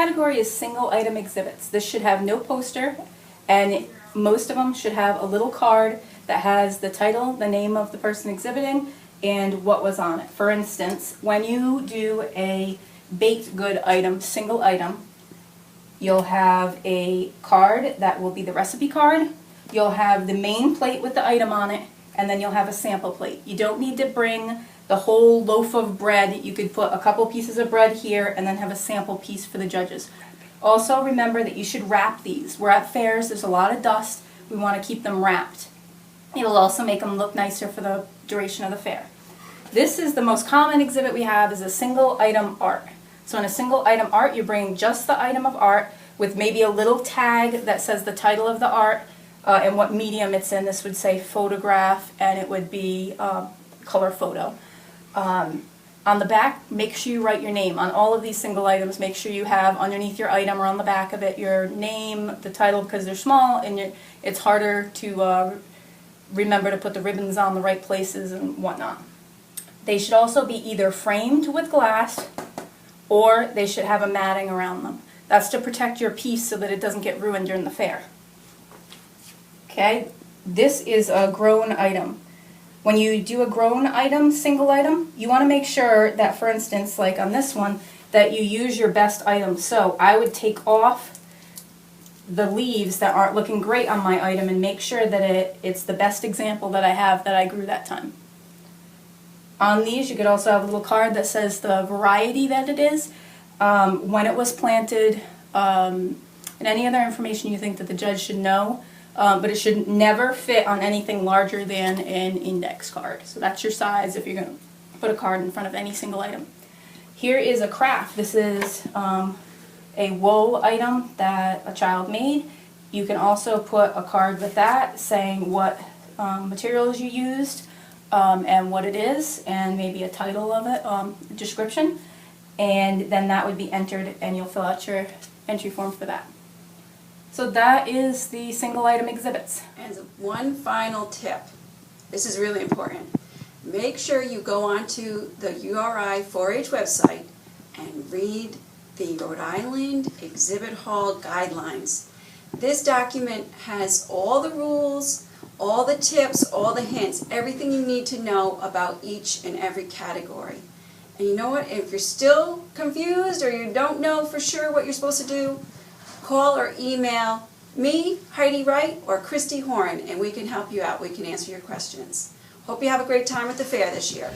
category is single item exhibits. This should have no poster, and most of them should have a little card that has the title, the name of the person exhibiting, and what was on it. For instance, when you do a baked good item, single item, you'll have a card that will be the recipe card. You'll have the main plate with the item on it, and then you'll have a sample plate. You don't need to bring the whole loaf of bread. You could put a couple pieces of bread here and then have a sample piece for the judges. Also remember that you should wrap these. We're at fairs, there's a lot of dust. We want to keep them wrapped. It'll also make them look nicer for the duration of the fair. This is the most common exhibit we have, is a single item art. So in a single item art, you're bringing just the item of art with maybe a little tag that says the title of the art and what medium it's in. This would say photograph, and it would be color photo. On the back, make sure you write your name. On all of these single items, make sure you have underneath your item or on the back of it your name, the title, because they're small and it's harder to remember to put the ribbons on the right places and whatnot. They should also be either framed with glass or they should have a matting around them. That's to protect your piece so that it doesn't get ruined during the fair. Okay, this is a grown item. When you do a grown item, single item, you want to make sure that, for instance, like on this one, that you use your best item. So I would take off the leaves that aren't looking great on my item and make sure that it's the best example that I have that I grew that time. On these, you could also have a little card that says the variety that it is, when it was planted, and any other information you think that the judge should know, but it should never fit on anything larger than an index card. So that's your size if you're going to put a card in front of any single item. Here is a craft. This is a wool item that a child made. You can also put a card with that saying what materials you used, and what it is, and maybe a title of it, description, and then that would be entered and you'll fill out your entry form for that. So that is the single item exhibits. And one final tip, this is really important. Make sure you go onto the URI 4-H website and read the Rhode Island Exhibit Hall Guidelines. This document has all the rules, all the tips, all the hints, everything you need to know about each and every category. And you know what, if you're still confused or you don't know for sure what you're supposed to do, call or email me, Heidi Wright, or Christy Horn, and we can help you out. We can answer your questions. Hope you have a great time at the fair this year.